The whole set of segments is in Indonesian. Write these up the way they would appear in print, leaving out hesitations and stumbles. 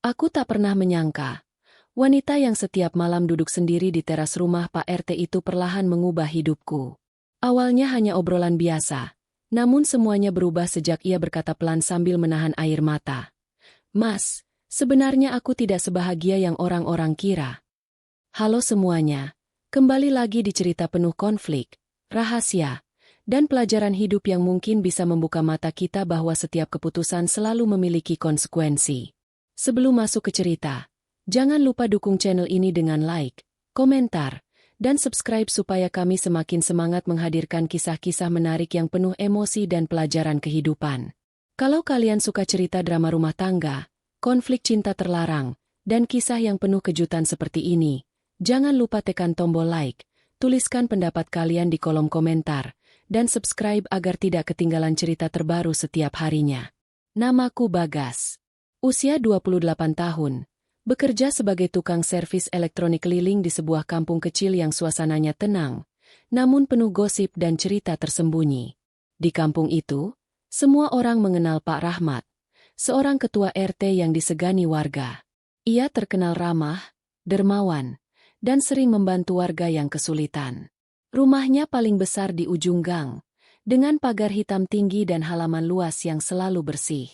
Aku tak pernah menyangka, wanita yang setiap malam duduk sendiri di teras rumah Pak RT itu perlahan mengubah hidupku. Awalnya hanya obrolan biasa, namun semuanya berubah sejak ia berkata pelan sambil menahan air mata. Mas, sebenarnya aku tidak sebahagia yang orang-orang kira. Halo semuanya, kembali lagi di cerita penuh konflik, rahasia, dan pelajaran hidup yang mungkin bisa membuka mata kita bahwa setiap keputusan selalu memiliki konsekuensi. Sebelum masuk ke cerita, jangan lupa dukung channel ini dengan like, komentar, dan subscribe supaya kami semakin semangat menghadirkan kisah-kisah menarik yang penuh emosi dan pelajaran kehidupan. Kalau kalian suka cerita drama rumah tangga, konflik cinta terlarang, dan kisah yang penuh kejutan seperti ini, jangan lupa tekan tombol like, tuliskan pendapat kalian di kolom komentar, dan subscribe agar tidak ketinggalan cerita terbaru setiap harinya. Namaku Bagas. Usia 28 tahun. Bekerja sebagai tukang servis elektronik keliling di sebuah kampung kecil yang suasananya tenang, namun penuh gosip dan cerita tersembunyi. Di kampung itu, semua orang mengenal Pak Rahmat, seorang ketua RT yang disegani warga. Ia terkenal ramah, dermawan, dan sering membantu warga yang kesulitan. Rumahnya paling besar di ujung gang, dengan pagar hitam tinggi dan halaman luas yang selalu bersih.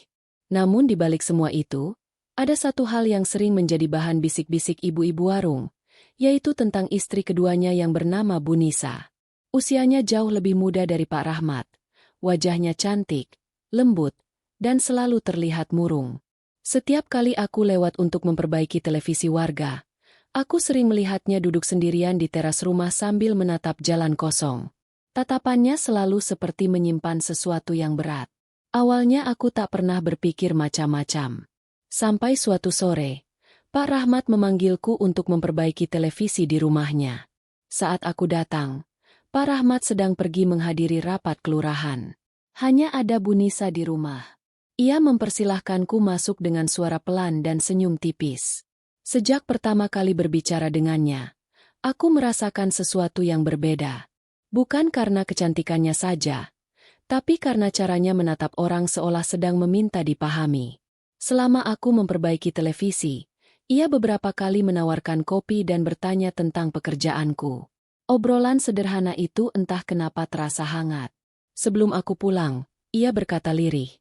Namun di balik semua itu, ada satu hal yang sering menjadi bahan bisik-bisik ibu-ibu warung, yaitu tentang istri keduanya yang bernama Bu Nisa. Usianya jauh lebih muda dari Pak Rahmat, wajahnya cantik, lembut, dan selalu terlihat murung. Setiap kali aku lewat untuk memperbaiki televisi warga, aku sering melihatnya duduk sendirian di teras rumah sambil menatap jalan kosong. Tatapannya selalu seperti menyimpan sesuatu yang berat. Awalnya aku tak pernah berpikir macam-macam. Sampai suatu sore, Pak Rahmat memanggilku untuk memperbaiki televisi di rumahnya. Saat aku datang, Pak Rahmat sedang pergi menghadiri rapat kelurahan. Hanya ada Bu Nisa di rumah. Ia mempersilahkanku masuk dengan suara pelan dan senyum tipis. Sejak pertama kali berbicara dengannya, aku merasakan sesuatu yang berbeda. Bukan karena kecantikannya saja, tapi karena caranya menatap orang seolah sedang meminta dipahami. Selama aku memperbaiki televisi, ia beberapa kali menawarkan kopi dan bertanya tentang pekerjaanku. Obrolan sederhana itu entah kenapa terasa hangat. Sebelum aku pulang, ia berkata lirih,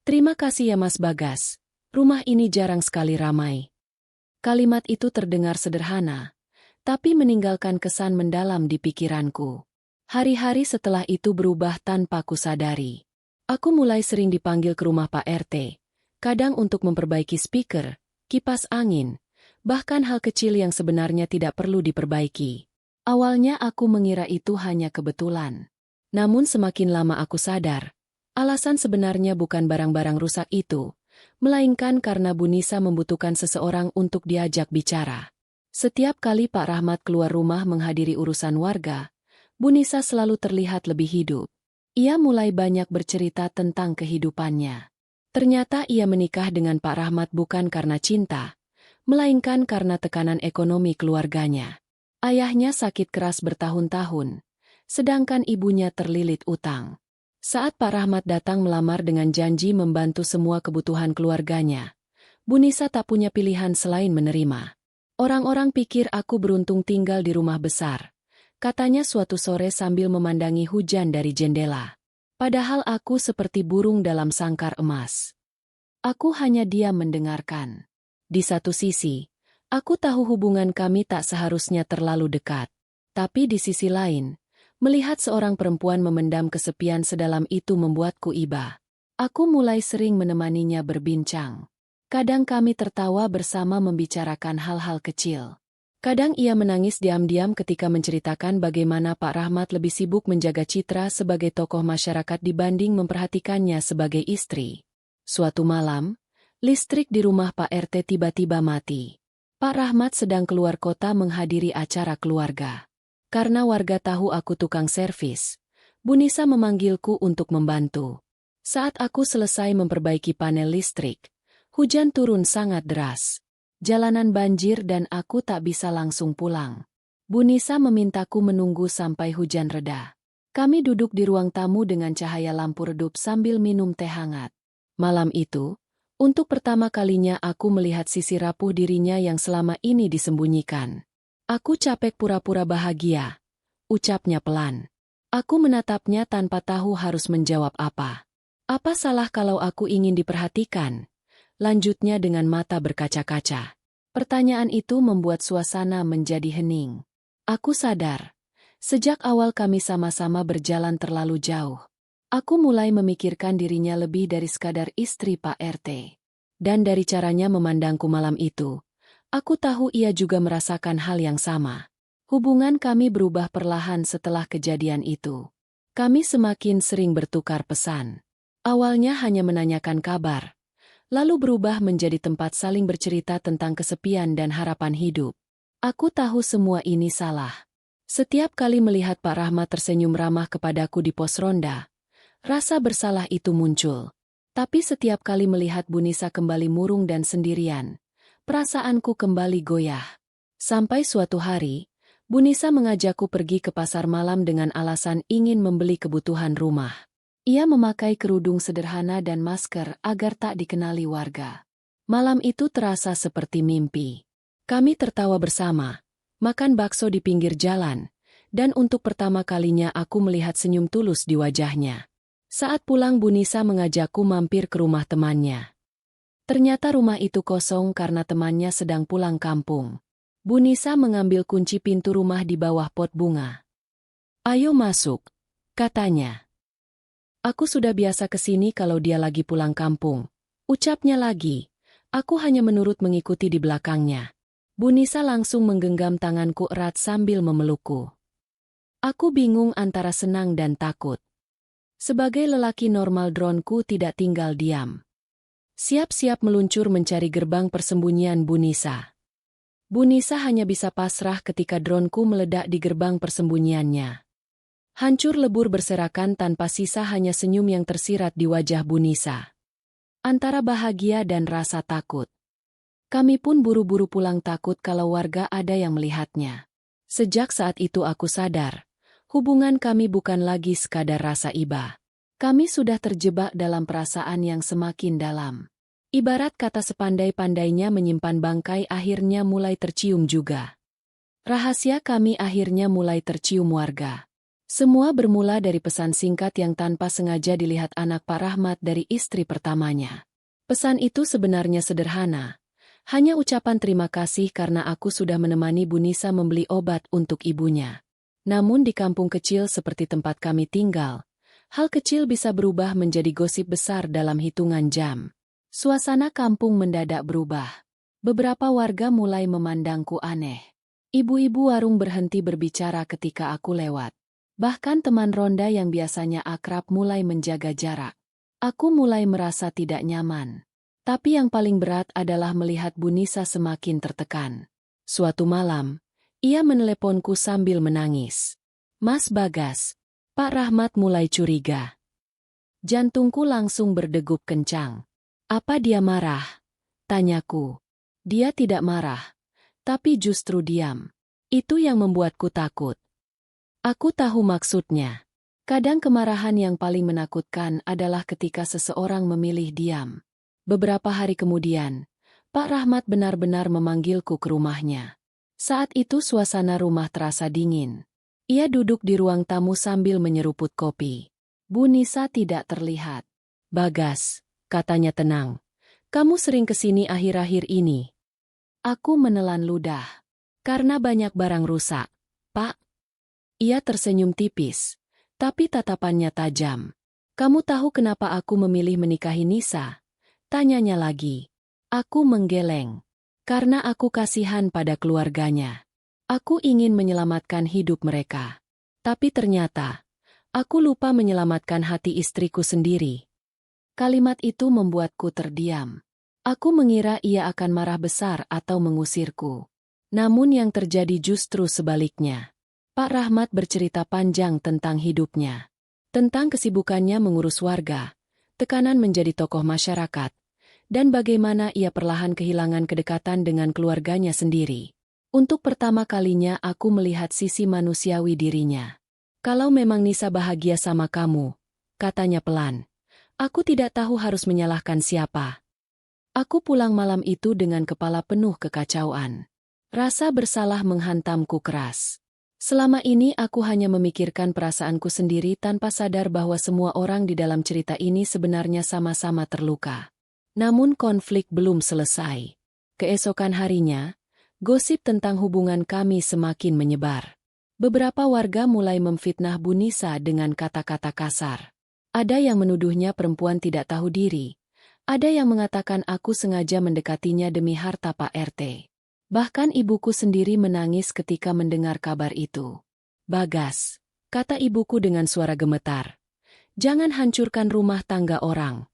"Terima kasih ya Mas Bagas, rumah ini jarang sekali ramai." Kalimat itu terdengar sederhana, tapi meninggalkan kesan mendalam di pikiranku. Hari-hari setelah itu berubah tanpa kusadari. Aku mulai sering dipanggil ke rumah Pak RT, kadang untuk memperbaiki speaker, kipas angin, bahkan hal kecil yang sebenarnya tidak perlu diperbaiki. Awalnya aku mengira itu hanya kebetulan. Namun semakin lama aku sadar, alasan sebenarnya bukan barang-barang rusak itu, melainkan karena Bu Nisa membutuhkan seseorang untuk diajak bicara. Setiap kali Pak Rahmat keluar rumah menghadiri urusan warga, Bu Nisa selalu terlihat lebih hidup. Ia mulai banyak bercerita tentang kehidupannya. Ternyata ia menikah dengan Pak Rahmat bukan karena cinta, melainkan karena tekanan ekonomi keluarganya. Ayahnya sakit keras bertahun-tahun, sedangkan ibunya terlilit utang. Saat Pak Rahmat datang melamar dengan janji membantu semua kebutuhan keluarganya, Bu Nisa tak punya pilihan selain menerima. Orang-orang pikir aku beruntung tinggal di rumah besar, katanya suatu sore sambil memandangi hujan dari jendela. Padahal aku seperti burung dalam sangkar emas. Aku hanya diam mendengarkan. Di satu sisi, aku tahu hubungan kami tak seharusnya terlalu dekat. Tapi di sisi lain, melihat seorang perempuan memendam kesepian sedalam itu membuatku iba. Aku mulai sering menemaninya berbincang. Kadang kami tertawa bersama membicarakan hal-hal kecil. Kadang ia menangis diam-diam ketika menceritakan bagaimana Pak Rahmat lebih sibuk menjaga citra sebagai tokoh masyarakat dibanding memperhatikannya sebagai istri. Suatu malam, listrik di rumah Pak RT tiba-tiba mati. Pak Rahmat sedang keluar kota menghadiri acara keluarga. Karena warga tahu aku tukang servis, Bu Nisa memanggilku untuk membantu. Saat aku selesai memperbaiki panel listrik, hujan turun sangat deras. Jalanan banjir dan aku tak bisa langsung pulang. Bu Nisa memintaku menunggu sampai hujan reda. Kami duduk di ruang tamu dengan cahaya lampu redup sambil minum teh hangat. Malam itu, Untuk pertama kalinya aku melihat sisi rapuh dirinya yang selama ini disembunyikan. Aku capek pura-pura bahagia, ucapnya pelan. Aku menatapnya tanpa tahu harus menjawab apa. Apa salah kalau aku ingin diperhatikan? Lanjutnya dengan mata berkaca-kaca. Pertanyaan itu membuat suasana menjadi hening. Aku sadar, sejak awal kami sama-sama berjalan terlalu jauh. Aku mulai memikirkan dirinya lebih dari sekadar istri Pak RT. Dan dari caranya memandangku malam itu, aku tahu ia juga merasakan hal yang sama. Hubungan kami berubah perlahan setelah kejadian itu. Kami semakin sering bertukar pesan. Awalnya hanya menanyakan kabar, lalu berubah menjadi tempat saling bercerita tentang kesepian dan harapan hidup. Aku tahu semua ini salah. Setiap kali melihat Pak Rahmat tersenyum ramah kepadaku di pos ronda, rasa bersalah itu muncul. Tapi setiap kali melihat Bu Nisa kembali murung dan sendirian, perasaanku kembali goyah. Sampai suatu hari, Bu Nisa mengajakku pergi ke pasar malam dengan alasan ingin membeli kebutuhan rumah. Ia memakai kerudung sederhana dan masker agar tak dikenali warga. Malam itu terasa seperti mimpi. Kami tertawa bersama, makan bakso di pinggir jalan, dan untuk pertama kalinya aku melihat senyum tulus di wajahnya. Saat pulang Bu Nisa mengajakku mampir ke rumah temannya. Ternyata rumah itu kosong karena temannya sedang pulang kampung. Bu Nisa mengambil kunci pintu rumah di bawah pot bunga. "Ayo masuk," katanya. "Aku sudah biasa ke sini kalau dia lagi pulang kampung," ucapnya lagi. Aku hanya menurut mengikuti di belakangnya. Bu Nisa langsung menggenggam tanganku erat sambil memelukku. Aku bingung antara senang dan takut. Sebagai lelaki normal droneku tidak tinggal diam. Siap-siap meluncur mencari gerbang persembunyian Bu Nisa. Bu Nisa hanya bisa pasrah ketika droneku meledak di gerbang persembunyiannya. Hancur lebur berserakan tanpa sisa hanya senyum yang tersirat di wajah Bu Nisa. Antara bahagia dan rasa takut. Kami pun buru-buru pulang takut kalau warga ada yang melihatnya. Sejak saat itu aku sadar, hubungan kami bukan lagi sekadar rasa iba. Kami sudah terjebak dalam perasaan yang semakin dalam. Ibarat kata sepandai-pandainya menyimpan bangkai akhirnya mulai tercium juga. Rahasia kami akhirnya mulai tercium warga. Semua bermula dari pesan singkat yang tanpa sengaja dilihat anak Pak Rahmat dari istri pertamanya. Pesan itu sebenarnya sederhana. Hanya ucapan terima kasih karena aku sudah menemani Bu Nisa membeli obat untuk ibunya. Namun di kampung kecil seperti tempat kami tinggal, hal kecil bisa berubah menjadi gosip besar dalam hitungan jam. Suasana kampung mendadak berubah. Beberapa warga mulai memandangku aneh. Ibu-ibu warung berhenti berbicara ketika aku lewat. Bahkan teman ronda yang biasanya akrab mulai menjaga jarak. Aku mulai merasa tidak nyaman. Tapi yang paling berat adalah melihat Bu Nisa semakin tertekan. Suatu malam, ia meneleponku sambil menangis. "Mas Bagas." Pak Rahmat mulai curiga. Jantungku langsung berdegup kencang. "Apa dia marah?" tanyaku. Dia tidak marah, tapi justru diam. Itu yang membuatku takut. Aku tahu maksudnya. Kadang kemarahan yang paling menakutkan adalah ketika seseorang memilih diam. Beberapa hari kemudian, Pak Rahmat benar-benar memanggilku ke rumahnya. Saat itu suasana rumah terasa dingin. Ia duduk di ruang tamu sambil menyeruput kopi. Bu Nisa tidak terlihat. "Bagas," katanya tenang. "Kamu sering kesini akhir-akhir ini." Aku menelan ludah. "Karena banyak barang rusak, Pak." Ia tersenyum tipis, tapi tatapannya tajam. "Kamu tahu kenapa aku memilih menikahi Nisa?" tanyanya lagi. Aku menggeleng. Karena aku kasihan pada keluarganya. Aku ingin menyelamatkan hidup mereka. Tapi ternyata, aku lupa menyelamatkan hati istriku sendiri. Kalimat itu membuatku terdiam. Aku mengira ia akan marah besar atau mengusirku. Namun yang terjadi justru sebaliknya. Pak Rahmat bercerita panjang tentang hidupnya. Tentang kesibukannya mengurus warga, tekanan menjadi tokoh masyarakat, dan bagaimana ia perlahan kehilangan kedekatan dengan keluarganya sendiri. Untuk pertama kalinya aku melihat sisi manusiawi dirinya. "Kalau memang Nisa bahagia sama kamu," katanya pelan, "aku tidak tahu harus menyalahkan siapa." Aku pulang malam itu dengan kepala penuh kekacauan. Rasa bersalah menghantamku keras. Selama ini aku hanya memikirkan perasaanku sendiri tanpa sadar bahwa semua orang di dalam cerita ini sebenarnya sama-sama terluka. Namun konflik belum selesai. Keesokan harinya, gosip tentang hubungan kami semakin menyebar. Beberapa warga mulai memfitnah Bu Nisa dengan kata-kata kasar. Ada yang menuduhnya perempuan tidak tahu diri. Ada yang mengatakan aku sengaja mendekatinya demi harta Pak RT. Bahkan ibuku sendiri menangis ketika mendengar kabar itu. "Bagas," kata ibuku dengan suara gemetar, "jangan hancurkan rumah tangga orang."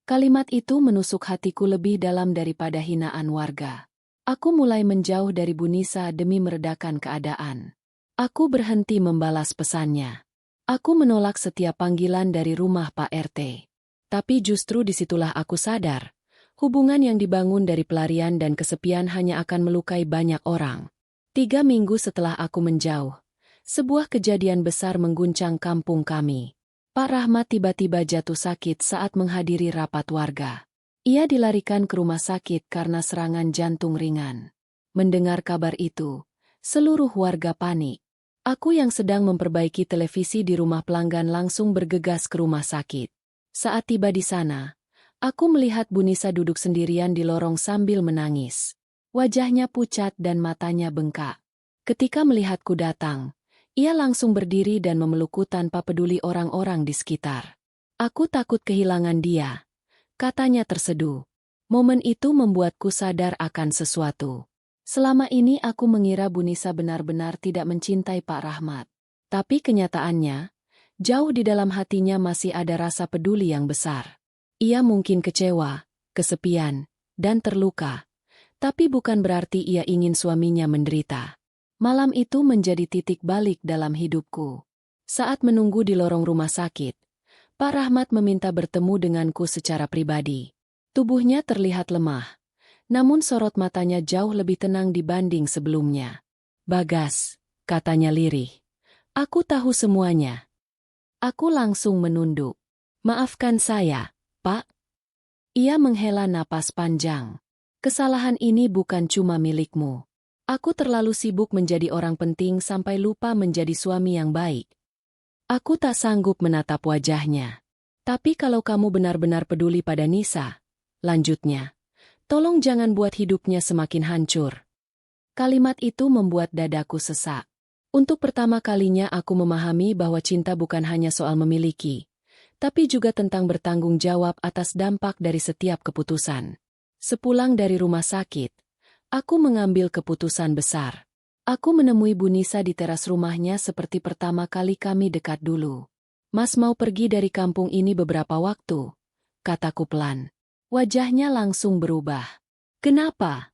Kalimat itu menusuk hatiku lebih dalam daripada hinaan warga. Aku mulai menjauh dari Bu Nisa demi meredakan keadaan. Aku berhenti membalas pesannya. Aku menolak setiap panggilan dari rumah Pak RT. Tapi justru disitulah aku sadar, hubungan yang dibangun dari pelarian dan kesepian hanya akan melukai banyak orang. 3 minggu setelah aku menjauh, sebuah kejadian besar mengguncang kampung kami. Pak Rahmat tiba-tiba jatuh sakit saat menghadiri rapat warga. Ia dilarikan ke rumah sakit karena serangan jantung ringan. Mendengar kabar itu, seluruh warga panik. Aku yang sedang memperbaiki televisi di rumah pelanggan langsung bergegas ke rumah sakit. Saat tiba di sana, aku melihat Bu Nisa duduk sendirian di lorong sambil menangis. Wajahnya pucat dan matanya bengkak. Ketika melihatku datang, ia langsung berdiri dan memelukku tanpa peduli orang-orang di sekitar. "Aku takut kehilangan dia," katanya terseduh. Momen itu membuatku sadar akan sesuatu. Selama ini aku mengira Bu Nisa benar-benar tidak mencintai Pak Rahmat. Tapi kenyataannya, jauh di dalam hatinya masih ada rasa peduli yang besar. Ia mungkin kecewa, kesepian, dan terluka. Tapi bukan berarti ia ingin suaminya menderita. Malam itu menjadi titik balik dalam hidupku. Saat menunggu di lorong rumah sakit, Pak Rahmat meminta bertemu denganku secara pribadi. Tubuhnya terlihat lemah, namun sorot matanya jauh lebih tenang dibanding sebelumnya. "Bagas," katanya lirih, "aku tahu semuanya." Aku langsung menunduk. "Maafkan saya, Pak." Ia menghela napas panjang. "Kesalahan ini bukan cuma milikmu. Aku terlalu sibuk menjadi orang penting sampai lupa menjadi suami yang baik." Aku tak sanggup menatap wajahnya. "Tapi kalau kamu benar-benar peduli pada Nisa," lanjutnya, "tolong jangan buat hidupnya semakin hancur." Kalimat itu membuat dadaku sesak. Untuk pertama kalinya aku memahami bahwa cinta bukan hanya soal memiliki, tapi juga tentang bertanggung jawab atas dampak dari setiap keputusan. Sepulang dari rumah sakit, aku mengambil keputusan besar. Aku menemui Bu Nisa di teras rumahnya seperti pertama kali kami dekat dulu. "Mas mau pergi dari kampung ini beberapa waktu," kataku pelan. Wajahnya langsung berubah. "Kenapa?"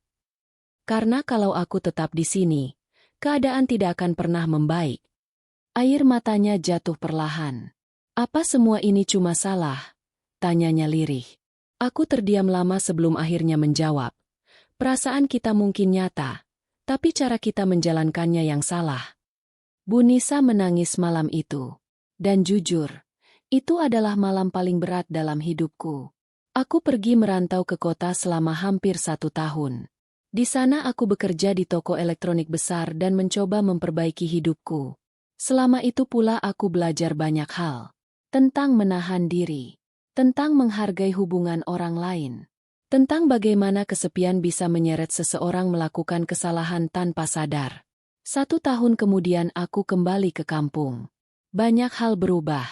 "Karena kalau aku tetap di sini, keadaan tidak akan pernah membaik." Air matanya jatuh perlahan. "Apa semua ini cuma salah?" tanyanya lirih. Aku terdiam lama sebelum akhirnya menjawab. "Perasaan kita mungkin nyata, tapi cara kita menjalankannya yang salah." Bu Nisa menangis malam itu. Dan jujur, itu adalah malam paling berat dalam hidupku. Aku pergi merantau ke kota selama hampir 1 tahun. Di sana aku bekerja di toko elektronik besar dan mencoba memperbaiki hidupku. Selama itu pula aku belajar banyak hal. Tentang menahan diri. Tentang menghargai hubungan orang lain. Tentang bagaimana kesepian bisa menyeret seseorang melakukan kesalahan tanpa sadar. 1 tahun kemudian aku kembali ke kampung. Banyak hal berubah.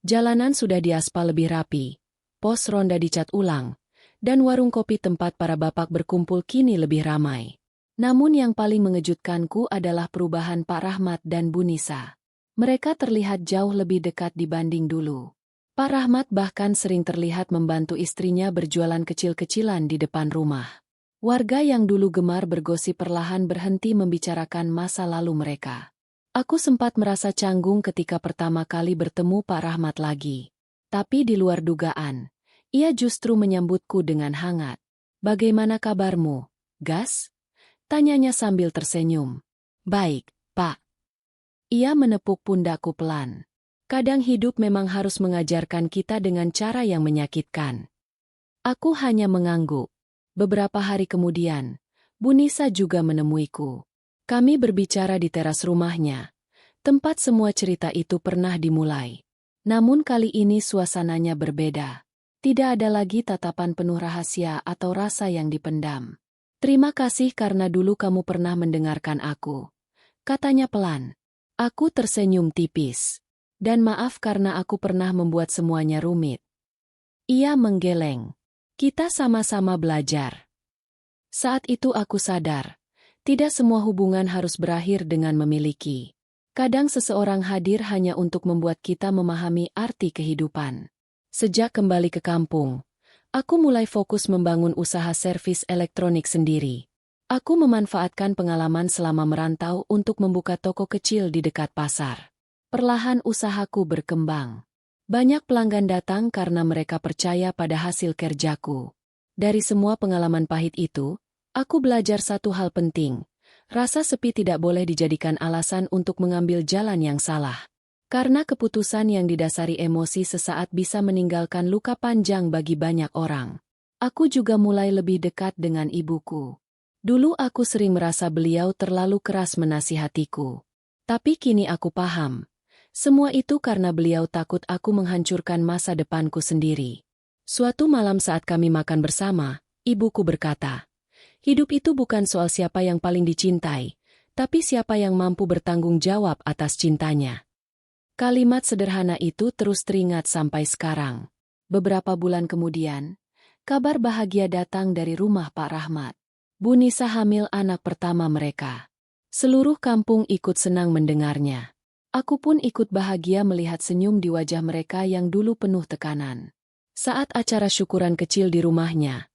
Jalanan sudah diaspal lebih rapi. Pos ronda dicat ulang. Dan warung kopi tempat para bapak berkumpul kini lebih ramai. Namun yang paling mengejutkanku adalah perubahan Pak Rahmat dan Bu Nisa. Mereka terlihat jauh lebih dekat dibanding dulu. Pak Rahmat bahkan sering terlihat membantu istrinya berjualan kecil-kecilan di depan rumah. Warga yang dulu gemar bergosip perlahan berhenti membicarakan masa lalu mereka. Aku sempat merasa canggung ketika pertama kali bertemu Pak Rahmat lagi. Tapi di luar dugaan, ia justru menyambutku dengan hangat. "Bagaimana kabarmu, Gas?" tanyanya sambil tersenyum. "Baik, Pak." Ia menepuk pundakku pelan. Kadang hidup memang harus mengajarkan kita dengan cara yang menyakitkan. Aku hanya mengangguk. Beberapa hari kemudian, Bu Nisa juga menemuiku. Kami berbicara di teras rumahnya, tempat semua cerita itu pernah dimulai. Namun kali ini suasananya berbeda. Tidak ada lagi tatapan penuh rahasia atau rasa yang dipendam. "Terima kasih karena dulu kamu pernah mendengarkan aku," katanya pelan. Aku tersenyum tipis. "Dan maaf karena aku pernah membuat semuanya rumit." Ia menggeleng. "Kita sama-sama belajar." Saat itu aku sadar, tidak semua hubungan harus berakhir dengan memiliki. Kadang seseorang hadir hanya untuk membuat kita memahami arti kehidupan. Sejak kembali ke kampung, aku mulai fokus membangun usaha servis elektronik sendiri. Aku memanfaatkan pengalaman selama merantau untuk membuka toko kecil di dekat pasar. Perlahan usahaku berkembang. Banyak pelanggan datang karena mereka percaya pada hasil kerjaku. Dari semua pengalaman pahit itu, aku belajar satu hal penting. Rasa sepi tidak boleh dijadikan alasan untuk mengambil jalan yang salah. Karena keputusan yang didasari emosi sesaat bisa meninggalkan luka panjang bagi banyak orang. Aku juga mulai lebih dekat dengan ibuku. Dulu aku sering merasa beliau terlalu keras menasihatiku. Tapi kini aku paham. Semua itu karena beliau takut aku menghancurkan masa depanku sendiri. Suatu malam saat kami makan bersama, ibuku berkata, "Hidup itu bukan soal siapa yang paling dicintai, tapi siapa yang mampu bertanggung jawab atas cintanya." Kalimat sederhana itu terus teringat sampai sekarang. Beberapa bulan kemudian, kabar bahagia datang dari rumah Pak Rahmat. Bu Nisa hamil anak pertama mereka. Seluruh kampung ikut senang mendengarnya. Aku pun ikut bahagia melihat senyum di wajah mereka yang dulu penuh tekanan. Saat acara syukuran kecil di rumahnya,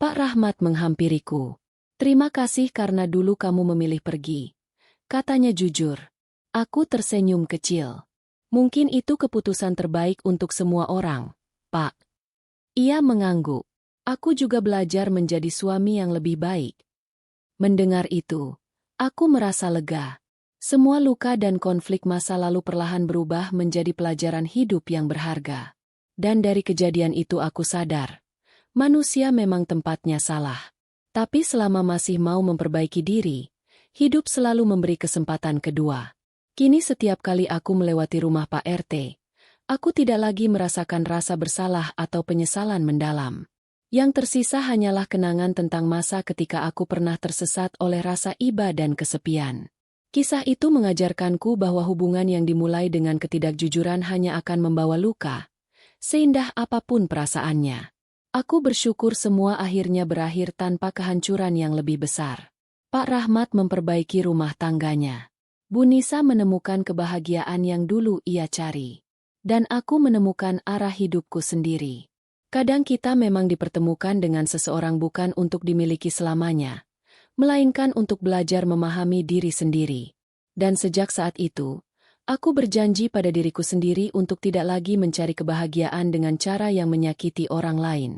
Pak Rahmat menghampiriku. "Terima kasih karena dulu kamu memilih pergi," katanya jujur. Aku tersenyum kecil. "Mungkin itu keputusan terbaik untuk semua orang, Pak." Ia mengangguk. "Aku juga belajar menjadi suami yang lebih baik." Mendengar itu, aku merasa lega. Semua luka dan konflik masa lalu perlahan berubah menjadi pelajaran hidup yang berharga. Dan dari kejadian itu aku sadar, manusia memang tempatnya salah. Tapi selama masih mau memperbaiki diri, hidup selalu memberi kesempatan kedua. Kini setiap kali aku melewati rumah Pak RT, aku tidak lagi merasakan rasa bersalah atau penyesalan mendalam. Yang tersisa hanyalah kenangan tentang masa ketika aku pernah tersesat oleh rasa iba dan kesepian. Kisah itu mengajarkanku bahwa hubungan yang dimulai dengan ketidakjujuran hanya akan membawa luka, seindah apapun perasaannya. Aku bersyukur semua akhirnya berakhir tanpa kehancuran yang lebih besar. Pak Rahmat memperbaiki rumah tangganya. Bu Nisa menemukan kebahagiaan yang dulu ia cari. Dan aku menemukan arah hidupku sendiri. Kadang kita memang dipertemukan dengan seseorang bukan untuk dimiliki selamanya, melainkan untuk belajar memahami diri sendiri. Dan sejak saat itu, aku berjanji pada diriku sendiri untuk tidak lagi mencari kebahagiaan dengan cara yang menyakiti orang lain.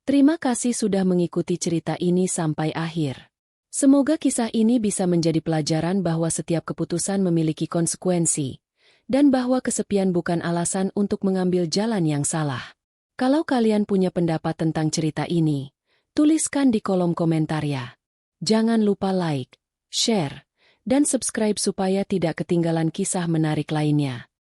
Terima kasih sudah mengikuti cerita ini sampai akhir. Semoga kisah ini bisa menjadi pelajaran bahwa setiap keputusan memiliki konsekuensi, dan bahwa kesepian bukan alasan untuk mengambil jalan yang salah. Kalau kalian punya pendapat tentang cerita ini, tuliskan di kolom komentar ya. Jangan lupa like, share, dan subscribe supaya tidak ketinggalan kisah menarik lainnya.